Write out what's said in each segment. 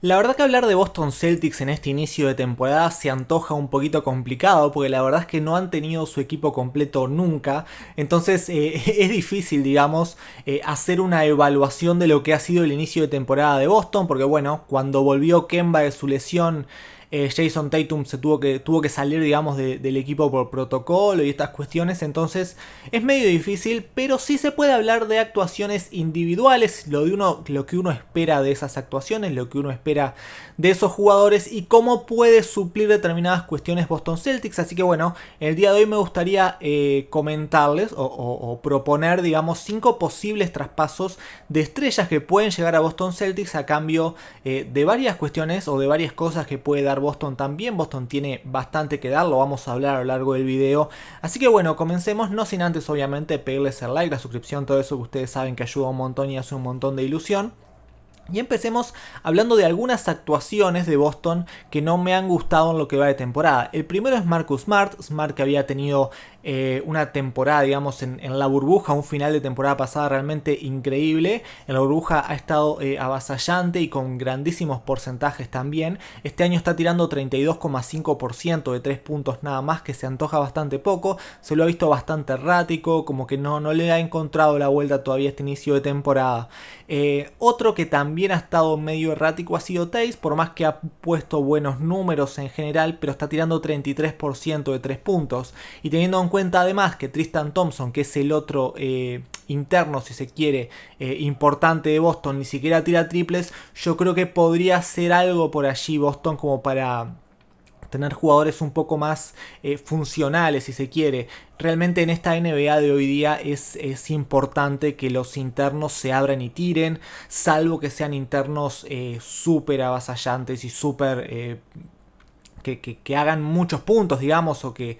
La verdad que hablar de Boston Celtics en este inicio de temporada se antoja un poquito complicado porque la verdad es que no han tenido su equipo completo nunca. Entonces es difícil, digamos, hacer una evaluación de lo que ha sido el inicio de temporada de Boston porque bueno, cuando volvió Kemba de su lesión, Jason Tatum se tuvo que salir, digamos, del equipo por protocolo y estas cuestiones. Entonces es medio difícil, pero sí se puede hablar de actuaciones individuales, lo que uno espera de esas actuaciones, lo que uno espera de esos jugadores y cómo puede suplir determinadas cuestiones Boston Celtics. Así que bueno, el día de hoy me gustaría comentarles o proponer, digamos, 5 posibles traspasos de estrellas que pueden llegar a Boston Celtics a cambio de varias cuestiones o de varias cosas que puede dar Boston también. Boston tiene bastante que dar, lo vamos a hablar a lo largo del video. Así que bueno, comencemos, no sin antes obviamente pedirles el like, la suscripción, todo eso que ustedes saben que ayuda un montón y hace un montón de ilusión. Y empecemos hablando de algunas actuaciones de Boston que no me han gustado en lo que va de temporada. El primero es Marcus Smart. Smart, que había tenido una temporada, digamos, en la burbuja, un final de temporada pasada realmente increíble. En la burbuja ha estado avasallante y con grandísimos porcentajes también. Este año está tirando 32,5% de 3 puntos nada más, que se antoja bastante poco. Se lo ha visto bastante errático, como que no le ha encontrado la vuelta todavía a este inicio de temporada. Otro que también ha estado medio errático ha sido Tays, por más que ha puesto buenos números en general, pero está tirando 33% de 3 puntos. Y teniendo en cuenta además que Tristan Thompson, que es el otro interno, si se quiere, importante de Boston, ni siquiera tira triples, yo creo que podría hacer algo por allí Boston como para tener jugadores un poco más funcionales, si se quiere. Realmente en esta NBA de hoy día es importante que los internos se abran y tiren, salvo que sean internos súper avasallantes y súper que hagan muchos puntos, digamos, o que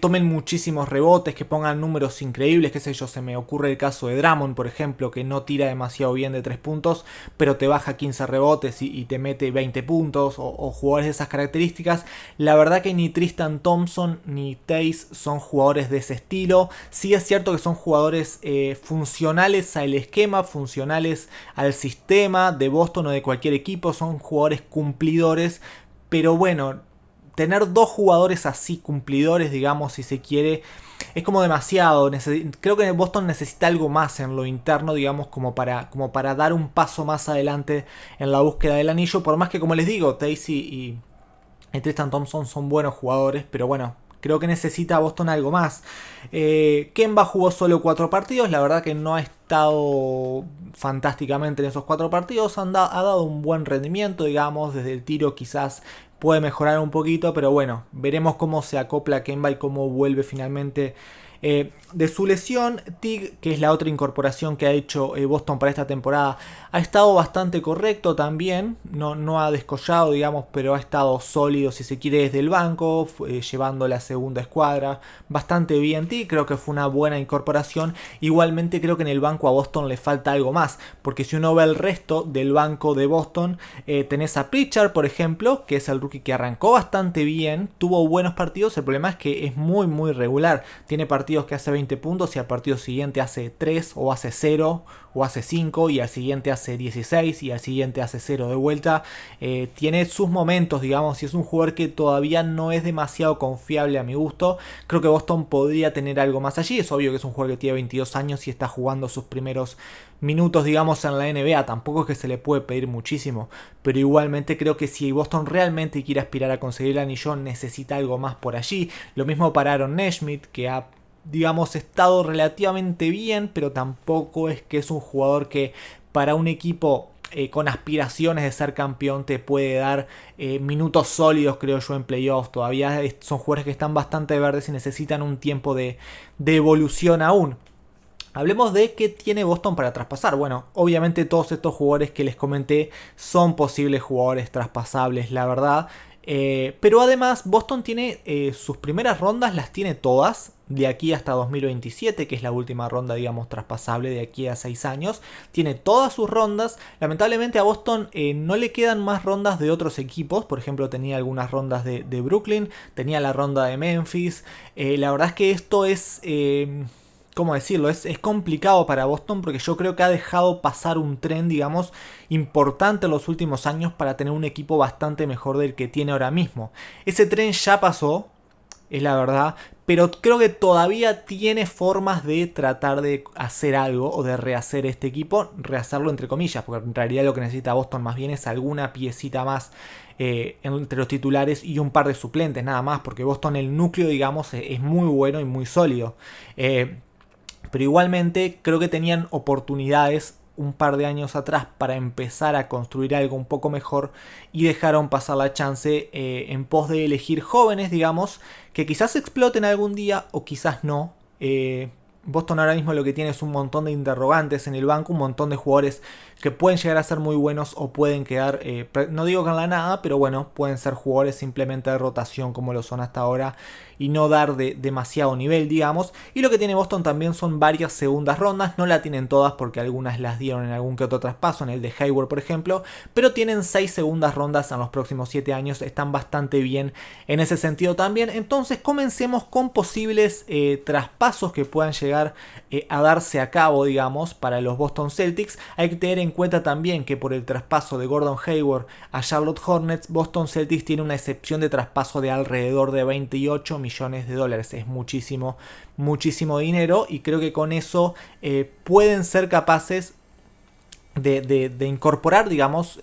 tomen muchísimos rebotes, que pongan números increíbles, qué sé yo, se me ocurre el caso de Drummond, por ejemplo, que no tira demasiado bien de 3 puntos, pero te baja 15 rebotes y te mete 20 puntos, o jugadores de esas características. La verdad que ni Tristan Thompson ni Tays son jugadores de ese estilo. Sí es cierto que son jugadores funcionales al esquema, funcionales al sistema de Boston o de cualquier equipo, son jugadores cumplidores, pero bueno, tener dos jugadores así cumplidores, digamos, si se quiere, es como demasiado. Creo que Boston necesita algo más en lo interno, digamos, como para dar un paso más adelante en la búsqueda del anillo. Por más que, como les digo, Tacy y Tristan Thompson son buenos jugadores, pero bueno, creo que necesita Boston algo más. Kemba jugó solo 4 partidos, la verdad que no ha estado fantásticamente en esos 4 partidos, ha dado un buen rendimiento, digamos, desde el tiro quizás puede mejorar un poquito, pero bueno, veremos cómo se acopla Kemba y cómo vuelve finalmente de su lesión. Tig, que es la otra incorporación que ha hecho Boston para esta temporada, ha estado bastante correcto también, no ha descollado, digamos, pero ha estado sólido, si se quiere, desde el banco, llevando la segunda escuadra bastante bien. Tig, creo que fue una buena incorporación. Igualmente creo que en el banco a Boston le falta algo más, porque si uno ve el resto del banco de Boston, tenés a Pritchard, por ejemplo, que es el rookie que arrancó bastante bien, tuvo buenos partidos. El problema es que es muy regular, tiene partidos que hace 20 puntos y al partido siguiente hace 3 o hace 0 o hace 5 y al siguiente hace 16 y al siguiente hace 0 de vuelta. Tiene sus momentos, digamos, y es un jugador que todavía no es demasiado confiable a mi gusto. Creo que Boston podría tener algo más allí. Es obvio que es un jugador que tiene 22 años y está jugando sus primeros minutos, digamos, en la NBA. Tampoco es que se le puede pedir muchísimo, pero igualmente creo que si Boston realmente quiere aspirar a conseguir el anillo, necesita algo más por allí. Lo mismo para Aaron Nesmith, que ha, digamos, estado relativamente bien, pero tampoco es que es un jugador que para un equipo con aspiraciones de ser campeón te puede dar minutos sólidos, creo yo, en playoffs. Todavía son jugadores que están bastante verdes y necesitan un tiempo de evolución aún. Hablemos de qué tiene Boston para traspasar. Bueno, obviamente todos estos jugadores que les comenté son posibles jugadores traspasables, la verdad. Pero además Boston tiene sus primeras rondas, las tiene todas de aquí hasta 2027, que es la última ronda, digamos, traspasable de aquí a 6 años. Tiene todas sus rondas. Lamentablemente a Boston no le quedan más rondas de otros equipos. Por ejemplo, tenía algunas rondas de Brooklyn, tenía la ronda de Memphis. La verdad es que esto es ¿cómo decirlo? Es complicado para Boston porque yo creo que ha dejado pasar un tren, digamos, importante en los últimos años para tener un equipo bastante mejor del que tiene ahora mismo. Ese tren ya pasó, es la verdad, pero creo que todavía tiene formas de tratar de hacer algo o de rehacer este equipo, rehacerlo entre comillas, porque en realidad lo que necesita Boston más bien es alguna piecita más entre los titulares y un par de suplentes nada más, porque Boston el núcleo digamos es muy bueno y muy sólido. Pero igualmente creo que tenían oportunidades un par de años atrás para empezar a construir algo un poco mejor y dejaron pasar la chance en pos de elegir jóvenes, digamos, que quizás exploten algún día o quizás no. Boston ahora mismo lo que tiene es un montón de interrogantes en el banco, un montón de jugadores que pueden llegar a ser muy buenos o pueden quedar, no digo que en la nada, pero bueno, pueden ser jugadores simplemente de rotación como lo son hasta ahora y no dar demasiado nivel, digamos. Y lo que tiene Boston también son varias segundas rondas, no la tienen todas porque algunas las dieron en algún que otro traspaso, en el de Hayward por ejemplo, pero tienen 6 segundas rondas en los próximos 7 años, están bastante bien en ese sentido también. Entonces comencemos con posibles traspasos que puedan llegar a darse a cabo, digamos, para los Boston Celtics. Hay que tener en cuenta también que por el traspaso de Gordon Hayward a Charlotte Hornets, Boston Celtics tiene una excepción de traspaso de alrededor de 28 millones de dólares. Es muchísimo, muchísimo dinero y creo que con eso pueden ser capaces de incorporar, digamos,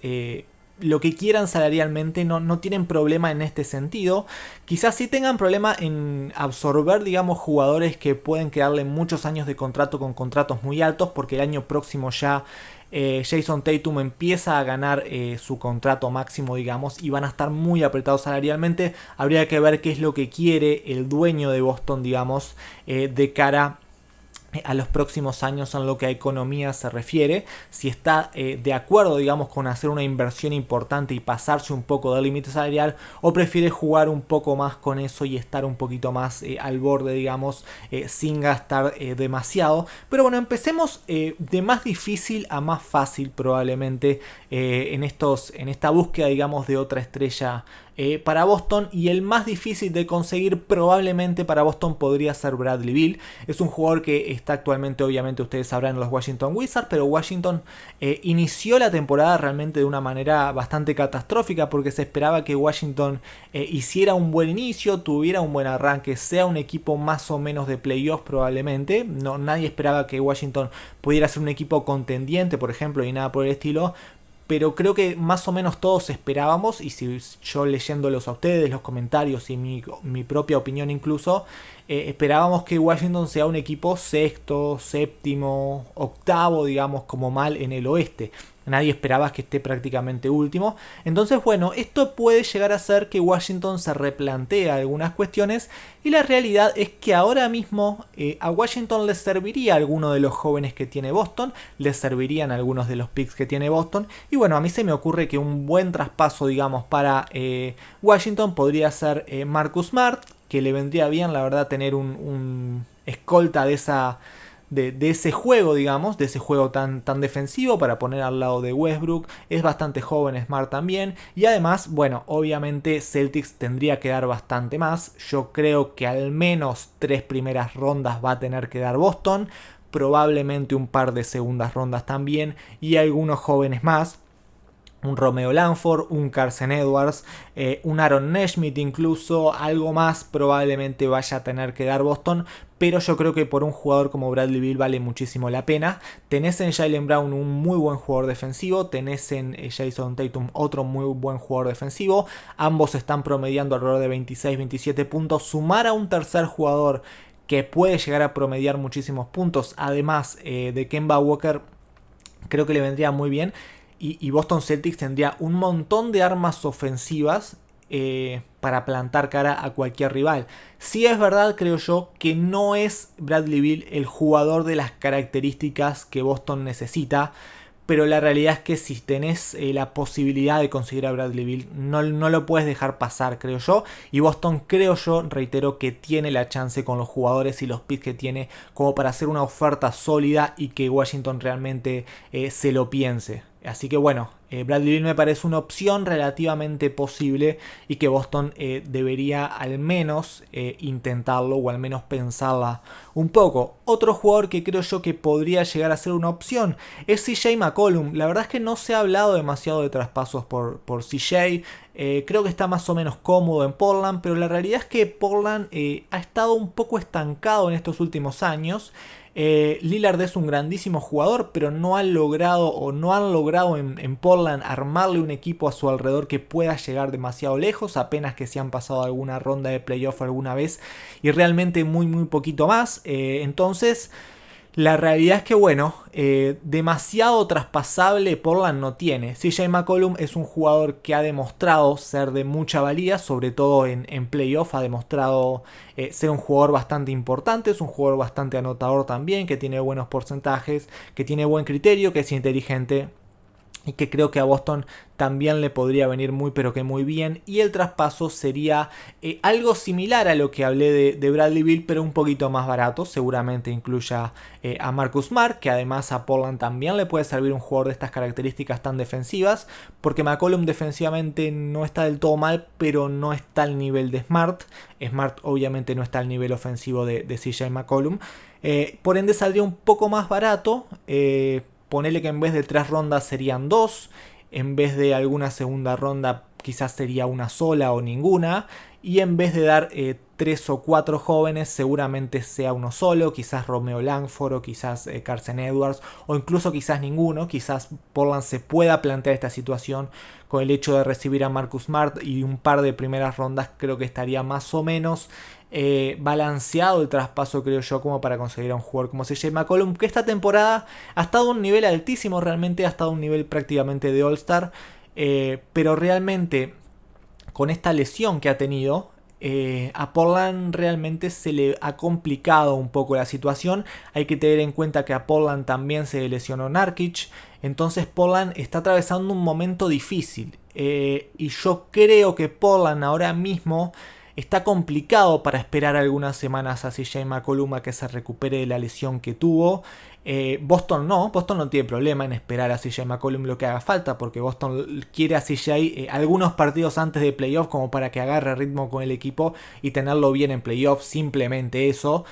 lo que quieran salarialmente, no tienen problema en este sentido. Quizás sí tengan problema en absorber, digamos, jugadores que pueden quedarle muchos años de contrato con contratos muy altos, porque el año próximo ya Jason Tatum empieza a ganar su contrato máximo, digamos, y van a estar muy apretados salarialmente. Habría que ver qué es lo que quiere el dueño de Boston, digamos, de cara a los próximos años en lo que a economía se refiere, si está de acuerdo, digamos, con hacer una inversión importante y pasarse un poco del límite salarial, o prefiere jugar un poco más con eso y estar un poquito más al borde, digamos, sin gastar demasiado. Pero bueno, empecemos de más difícil a más fácil probablemente en esta búsqueda, digamos, de otra estrella para Boston, y el más difícil de conseguir probablemente para Boston podría ser Bradley Beal. Es un jugador que está actualmente, obviamente ustedes sabrán, en los Washington Wizards, pero Washington inició la temporada realmente de una manera bastante catastrófica, porque se esperaba que Washington hiciera un buen inicio, tuviera un buen arranque, sea un equipo más o menos de playoffs probablemente. Nadie esperaba que Washington pudiera ser un equipo contendiente, por ejemplo, y nada por el estilo. Pero creo que más o menos todos esperábamos, y si yo leyéndolos a ustedes, los comentarios y mi propia opinión incluso, esperábamos que Washington sea un equipo sexto, séptimo, octavo, digamos, como mal en el oeste. Nadie esperaba que esté prácticamente último. Entonces, bueno, esto puede llegar a ser que Washington se replantee algunas cuestiones, y la realidad es que ahora mismo a Washington les serviría alguno de los jóvenes que tiene Boston, les servirían algunos de los picks que tiene Boston, y bueno, a mí se me ocurre que un buen traspaso, digamos, para Washington podría ser Marcus Smart, que le vendría bien, la verdad, tener un escolta de ese juego, digamos, de ese juego tan defensivo para poner al lado de Westbrook. Es bastante joven Smart también, y además, bueno, obviamente Celtics tendría que dar bastante más. Yo creo que al menos 3 primeras rondas va a tener que dar Boston, probablemente un par de segundas rondas también, y algunos jóvenes más. Un Romeo Langford, un Carson Edwards, un Aaron Nesmith incluso, algo más probablemente vaya a tener que dar Boston, pero yo creo que por un jugador como Bradley Beal vale muchísimo la pena. Tenés en Jaylen Brown un muy buen jugador defensivo, tenés en Jason Tatum otro muy buen jugador defensivo, ambos están promediando alrededor de 26-27 puntos, sumar a un tercer jugador que puede llegar a promediar muchísimos puntos, además de Kemba Walker, creo que le vendría muy bien. Y Boston Celtics tendría un montón de armas ofensivas para plantar cara a cualquier rival. Sí es verdad, creo yo, que no es Bradley Beal el jugador de las características que Boston necesita, pero la realidad es que si tenés la posibilidad de conseguir a Bradley Beal, no lo puedes dejar pasar, creo yo. Y Boston, creo yo, reitero, que tiene la chance con los jugadores y los picks que tiene como para hacer una oferta sólida y que Washington realmente se lo piense. Así que bueno, Bradley Beal me parece una opción relativamente posible y que Boston debería al menos intentarlo o al menos pensarla un poco. Otro jugador que creo yo que podría llegar a ser una opción es CJ McCollum. La verdad es que no se ha hablado demasiado de traspasos por CJ. Creo que está más o menos cómodo en Portland, pero la realidad es que Portland ha estado un poco estancado en estos últimos años. Lillard es un grandísimo jugador, pero no han logrado en Portland armarle un equipo a su alrededor que pueda llegar demasiado lejos, apenas que se han pasado alguna ronda de playoff alguna vez y realmente muy poquito más. Entonces la realidad es que bueno, demasiado traspasable Portland no tiene. CJ McCollum es un jugador que ha demostrado ser de mucha valía, sobre todo en playoff, ha demostrado ser un jugador bastante importante, es un jugador bastante anotador también, que tiene buenos porcentajes, que tiene buen criterio, que es inteligente y que creo que a Boston también le podría venir muy pero que muy bien. Y el traspaso sería algo similar a lo que hablé de Bradley Beal, pero un poquito más barato. Seguramente incluya a Marcus Smart, que además a Portland también le puede servir un jugador de estas características tan defensivas, porque McCollum defensivamente no está del todo mal, pero no está al nivel de Smart. Smart obviamente no está al nivel ofensivo de CJ McCollum. Por ende saldría un poco más barato. Ponele que en vez de 3 rondas serían 2, en vez de alguna segunda ronda quizás sería una sola o ninguna, y en vez de dar 3 o 4 jóvenes seguramente sea uno solo, quizás Romeo Langford o quizás Carson Edwards o incluso quizás ninguno. Quizás Portland se pueda plantear esta situación con el hecho de recibir a Marcus Smart y un par de primeras rondas. Creo que estaría más o menos balanceado el traspaso, creo yo, como para conseguir a un jugador como CJ McCollum, que esta temporada ha estado a un nivel altísimo, realmente ha estado a un nivel prácticamente de All-Star, pero realmente con esta lesión que ha tenido, a Portland realmente se le ha complicado un poco la situación. Hay que tener en cuenta que a Portland también se lesionó Nurkic, entonces Portland está atravesando un momento difícil, y yo creo que Portland ahora mismo está complicado para esperar algunas semanas a CJ McCollum a que se recupere de la lesión que tuvo. Boston no tiene problema en esperar a CJ McCollum lo que haga falta, porque Boston quiere a CJ algunos partidos antes de playoff como para que agarre ritmo con el equipo y tenerlo bien en playoff, simplemente eso.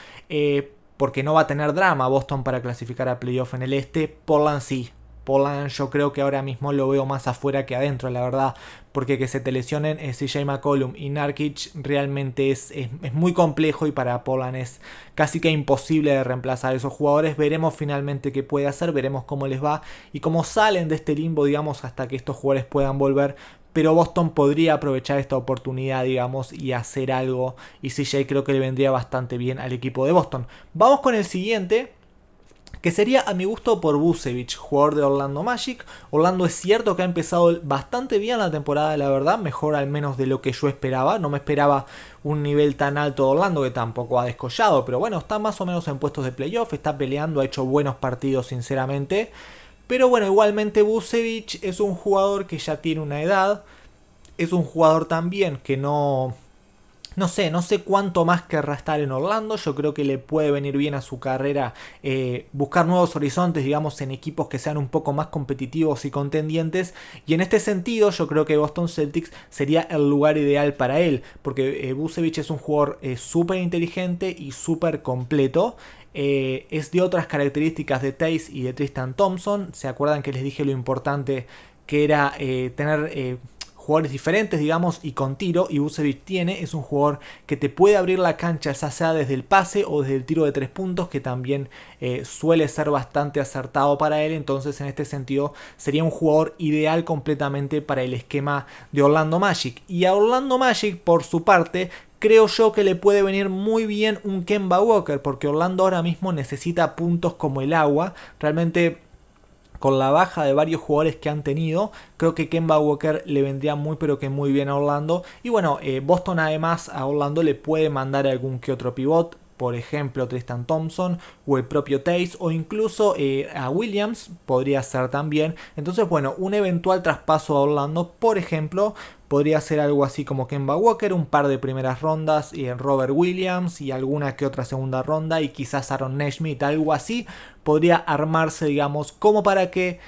Porque no va a tener drama Boston para clasificar a playoff en el este. Portland sí. Portland yo creo que ahora mismo lo veo más afuera que adentro, la verdad, porque que se te lesionen CJ McCollum y Nurkic realmente es muy complejo, y para Portland es casi que imposible de reemplazar a esos jugadores. Veremos finalmente qué puede hacer, veremos cómo les va y cómo salen de este limbo, digamos, hasta que estos jugadores puedan volver. Pero Boston podría aprovechar esta oportunidad, digamos, y hacer algo, y CJ creo que le vendría bastante bien al equipo de Boston. Vamos con el siguiente, que sería a mi gusto por Vucevic, jugador de Orlando Magic. Orlando es cierto que ha empezado bastante bien la temporada, la verdad, mejor al menos de lo que yo esperaba. No me esperaba un nivel tan alto de Orlando, que tampoco ha descollado, pero bueno, está más o menos en puestos de playoff, está peleando, ha hecho buenos partidos sinceramente. Pero bueno, igualmente Vucevic es un jugador que ya tiene una edad, es un jugador también que no sé cuánto más querrá estar en Orlando. Yo creo que le puede venir bien a su carrera buscar nuevos horizontes, digamos, en equipos que sean un poco más competitivos y contendientes. Y en este sentido yo creo que Boston Celtics sería el lugar ideal para él, porque Vucevic es un jugador súper inteligente y súper completo. Es de otras características de Tays y de Tristan Thompson. ¿Se acuerdan que les dije lo importante que era tener jugadores diferentes, digamos, y con tiro? Y Vucevic es un jugador que te puede abrir la cancha, ya sea desde el pase o desde el tiro de 3 puntos, que también suele ser bastante acertado para él. Entonces en este sentido sería un jugador ideal completamente para el esquema de Orlando Magic. Y a Orlando Magic, por su parte, creo yo que le puede venir muy bien un Kemba Walker, porque Orlando ahora mismo necesita puntos como el agua. Realmente, con la baja de varios jugadores que han tenido, creo que Kemba Walker le vendría muy pero que muy bien a Orlando. Y bueno, Boston además a Orlando le puede mandar algún que otro pivot, por ejemplo Tristan Thompson o el propio Tays, o incluso a Williams podría ser también. Entonces bueno, un eventual traspaso a Orlando, por ejemplo, podría ser algo así como Kemba Walker, un par de primeras rondas, y Robert Williams y alguna que otra segunda ronda, y quizás Aaron Nesmith, algo así podría armarse, digamos, como para que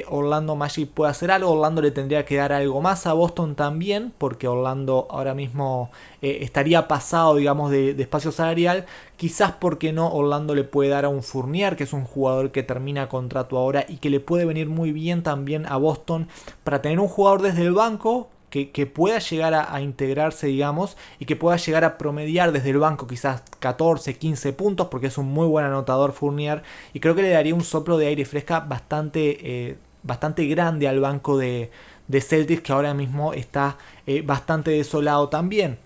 Orlando Magic puede hacer algo. Orlando le tendría que dar algo más a Boston también, porque Orlando ahora mismo estaría pasado, digamos, de espacio salarial. Quizás porque no, Orlando le puede dar a un Fournier, que es un jugador que termina contrato ahora y que le puede venir muy bien también a Boston para tener un jugador desde el banco que pueda llegar a integrarse, digamos, y que pueda llegar a promediar desde el banco quizás 14, 15 puntos, porque es un muy buen anotador Fournier, y creo que le daría un soplo de aire fresca bastante grande al banco de Celtics, que ahora mismo está bastante desolado también.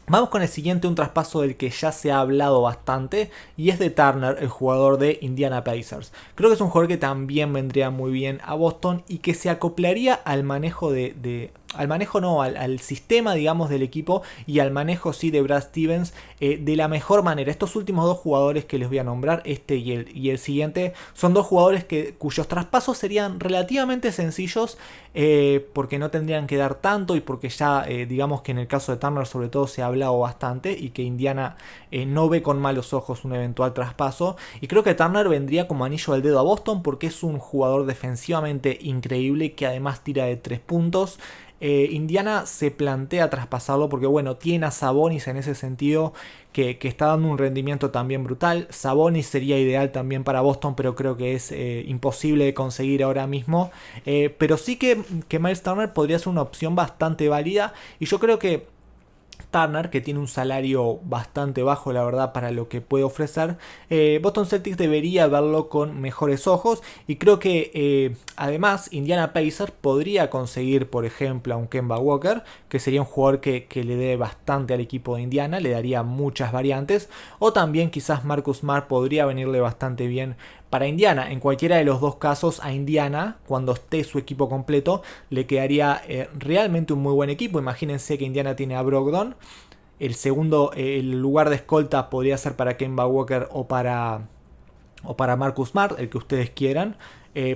Vamos con el siguiente, un traspaso del que ya se ha hablado bastante, y es de Turner, el jugador de Indiana Pacers. Creo que es un jugador que también vendría muy bien a Boston y que se acoplaría al manejo al sistema, digamos, del equipo, y al manejo, sí, de Brad Stevens de la mejor manera. Estos últimos dos jugadores que les voy a nombrar, este y el siguiente, son dos jugadores cuyos traspasos serían relativamente sencillos, porque no tendrían que dar tanto y porque ya, digamos que en el caso de Turner sobre todo se ha hablado bastante y que Indiana no ve con malos ojos un eventual traspaso. Y creo que Turner vendría como anillo al dedo a Boston porque es un jugador defensivamente increíble que además tira de 3 puntos. Indiana se plantea traspasarlo porque, bueno, tiene a Sabonis en ese sentido que está dando un rendimiento también brutal. Sabonis sería ideal también para Boston, pero creo que es imposible de conseguir ahora mismo. Pero sí que Miles Turner podría ser una opción bastante válida, y yo creo que Turner, que tiene un salario bastante bajo, la verdad, para lo que puede ofrecer, Boston Celtics debería verlo con mejores ojos. Y creo que además Indiana Pacers podría conseguir, por ejemplo, a un Kemba Walker, que sería un jugador que le dé bastante al equipo de Indiana, le daría muchas variantes. O también quizás Marcus Smart podría venirle bastante bien para Indiana. En cualquiera de los dos casos, a Indiana, cuando esté su equipo completo, le quedaría realmente un muy buen equipo. Imagínense que Indiana tiene a Brogdon. El lugar de escolta podría ser para Kemba Walker o para Marcus Smart, el que ustedes quieran.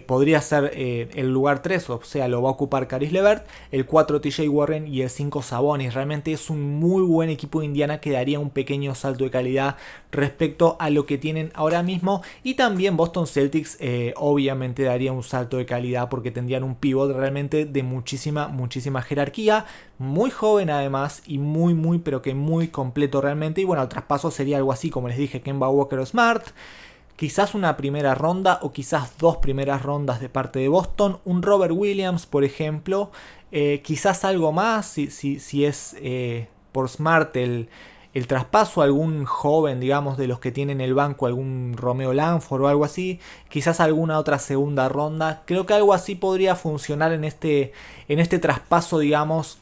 Podría ser el lugar 3, o sea, lo va a ocupar Caris LeVert, el 4 TJ Warren y el 5 Sabonis. Realmente es un muy buen equipo de Indiana que daría un pequeño salto de calidad respecto a lo que tienen ahora mismo. Y también Boston Celtics obviamente daría un salto de calidad porque tendrían un pivot realmente de muchísima jerarquía, muy joven además y pero que muy completo realmente. Y bueno, el traspaso sería algo así, como les dije, Kemba Walker o Smart. Quizás una primera ronda o quizás 2 primeras rondas de parte de Boston. Un Robert Williams, por ejemplo. Quizás algo más si es por Smart el traspaso. Algún joven, digamos, de los que tienen el banco. Algún Romeo Langford o algo así. Quizás alguna otra segunda ronda. Creo que algo así podría funcionar en este traspaso, digamos,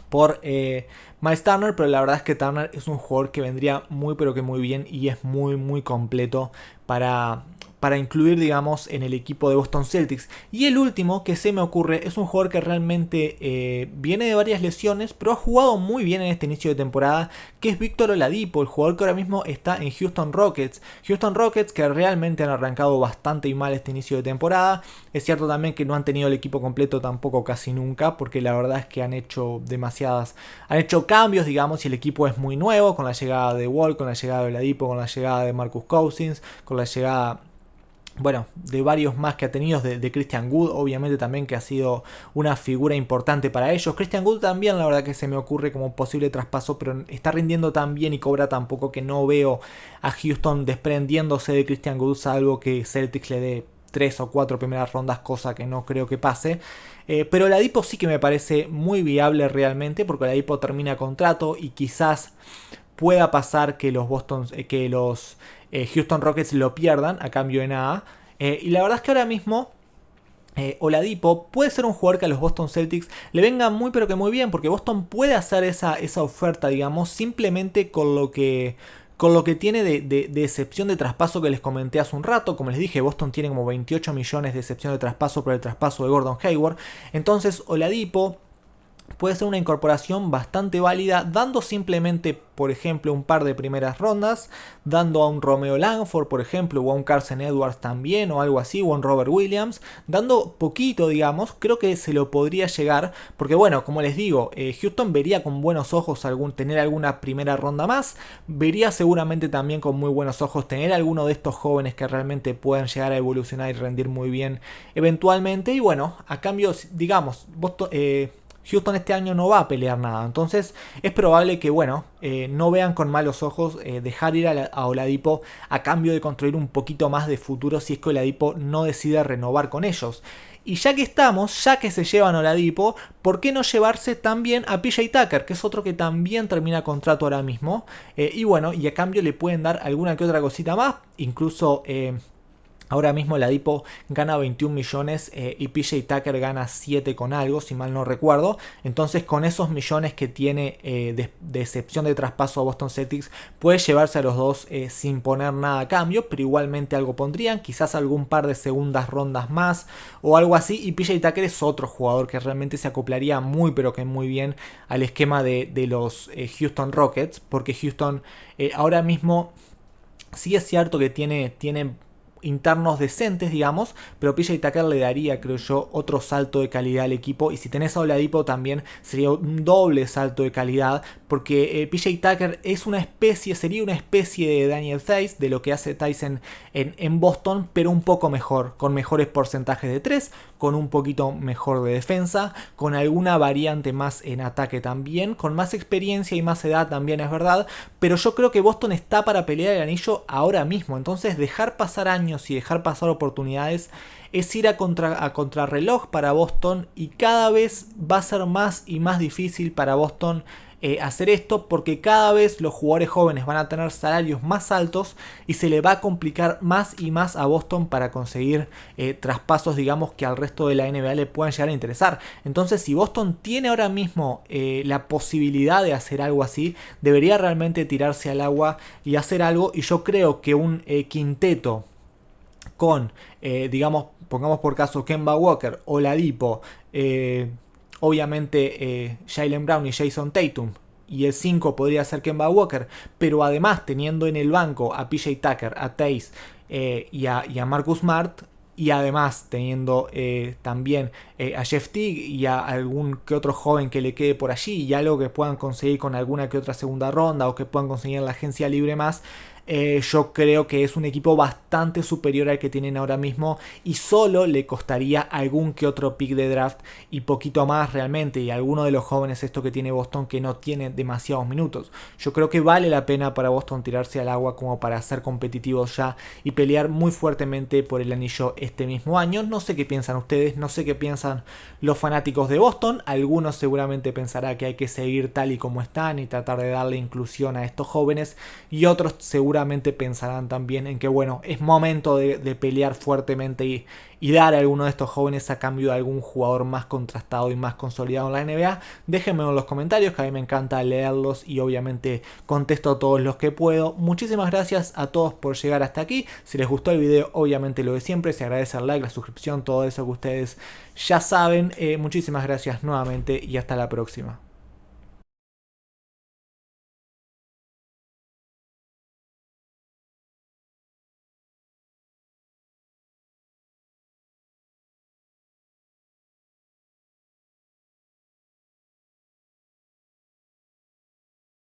por Miles Turner, pero la verdad es que Turner es un jugador que vendría muy pero que muy bien y es muy completo para incluir, digamos, en el equipo de Boston Celtics. Y el último que se me ocurre es un jugador que realmente viene de varias lesiones, pero ha jugado muy bien en este inicio de temporada, que es Víctor Oladipo, el jugador que ahora mismo está en Houston Rockets. Houston Rockets que realmente han arrancado bastante mal este inicio de temporada. Es cierto también que no han tenido el equipo completo tampoco casi nunca, porque la verdad es que han hecho cambios, digamos, y el equipo es muy nuevo, con la llegada de Wall, con la llegada de Oladipo, con la llegada de Marcus Cousins, con la llegada, bueno, de varios más que ha tenido, de Christian Wood, obviamente también, que ha sido una figura importante para ellos. Christian Wood también, la verdad que se me ocurre como posible traspaso, pero está rindiendo tan bien y cobra tan poco que no veo a Houston desprendiéndose de Christian Wood, salvo que Celtics le dé 3 o 4 primeras rondas, cosa que no creo que pase. Pero Oladipo sí que me parece muy viable realmente, porque Oladipo termina contrato y quizás pueda pasar que los Houston Rockets lo pierdan a cambio de nada. Y la verdad es que ahora mismo Oladipo puede ser un jugador que a los Boston Celtics le venga muy pero que muy bien, porque Boston puede hacer esa oferta, digamos, simplemente con lo que tiene de excepción de traspaso que les comenté hace un rato. Como les dije, Boston tiene como 28 millones de excepción de traspaso por el traspaso de Gordon Hayward. Entonces Oladipo puede ser una incorporación bastante válida, dando simplemente, por ejemplo, un par de primeras rondas, dando a un Romeo Langford, por ejemplo, o a un Carson Edwards también, o algo así, o a un Robert Williams, dando poquito, digamos, creo que se lo podría llegar, porque bueno, como les digo, Houston vería con buenos ojos tener alguna primera ronda más, vería seguramente también con muy buenos ojos tener alguno de estos jóvenes que realmente puedan llegar a evolucionar y rendir muy bien eventualmente, y bueno, a cambio, digamos, Houston este año no va a pelear nada, entonces es probable que bueno, no vean con malos ojos dejar ir a Oladipo a cambio de construir un poquito más de futuro si es que Oladipo no decide renovar con ellos. Y ya que estamos, ya que se llevan a Oladipo, ¿por qué no llevarse también a PJ Tucker, que es otro que también termina contrato ahora mismo? Y bueno, y a cambio le pueden dar alguna que otra cosita más, incluso ahora mismo Oladipo gana 21 millones y PJ Tucker gana 7 con algo, si mal no recuerdo. Entonces con esos millones que tiene de excepción de traspaso a Boston Celtics, puede llevarse a los dos sin poner nada a cambio, pero igualmente algo pondrían, quizás algún par de segundas rondas más o algo así. Y PJ Tucker es otro jugador que realmente se acoplaría muy pero que muy bien al esquema de los Houston Rockets, porque Houston ahora mismo sí es cierto que tiene internos decentes, digamos, pero PJ Tucker le daría, creo yo, otro salto de calidad al equipo, y si tenés a Oladipo también sería un doble salto de calidad, porque PJ Tucker es sería una especie de Daniel Theis, de lo que hace Theis en Boston, pero un poco mejor, con mejores porcentajes de 3, con un poquito mejor de defensa, con alguna variante más en ataque también, con más experiencia y más edad también, es verdad, pero yo creo que Boston está para pelear el anillo ahora mismo, entonces dejar pasar años y dejar pasar oportunidades es ir a contrarreloj para Boston, y cada vez va a ser más y más difícil para Boston hacer esto, porque cada vez los jugadores jóvenes van a tener salarios más altos y se le va a complicar más y más a Boston para conseguir traspasos, digamos, que al resto de la NBA le puedan llegar a interesar. Entonces, si Boston tiene ahora mismo la posibilidad de hacer algo así, debería realmente tirarse al agua y hacer algo, y yo creo que un quinteto con, digamos, pongamos por caso Kemba Walker, Oladipo, obviamente Jaylen Brown y Jason Tatum, y el 5 podría ser Kemba Walker, pero además teniendo en el banco a PJ Tucker, a Theis y a Marcus Smart, y además teniendo también a Jeff Teague y a algún que otro joven que le quede por allí, y algo que puedan conseguir con alguna que otra segunda ronda o que puedan conseguir en la agencia libre más, yo creo que es un equipo bastante superior al que tienen ahora mismo, y solo le costaría algún que otro pick de draft y poquito más realmente, y alguno de los jóvenes esto que tiene Boston que no tiene demasiados minutos. Yo creo que vale la pena para Boston tirarse al agua como para ser competitivos ya y pelear muy fuertemente por el anillo este mismo año. No sé qué piensan ustedes, no sé qué piensan los fanáticos de Boston. Algunos seguramente pensarán que hay que seguir tal y como están y tratar de darle inclusión a estos jóvenes, y otros seguramente pensarán también en que bueno, es momento de pelear fuertemente y dar a alguno de estos jóvenes a cambio de algún jugador más contrastado y más consolidado en la NBA. Déjenmelo en los comentarios, que a mí me encanta leerlos y obviamente contesto a todos los que puedo. Muchísimas gracias a todos por llegar hasta aquí. Si les gustó el video, obviamente lo de siempre, se agradece el like, la suscripción, todo eso que ustedes ya saben. Muchísimas gracias nuevamente y hasta la próxima.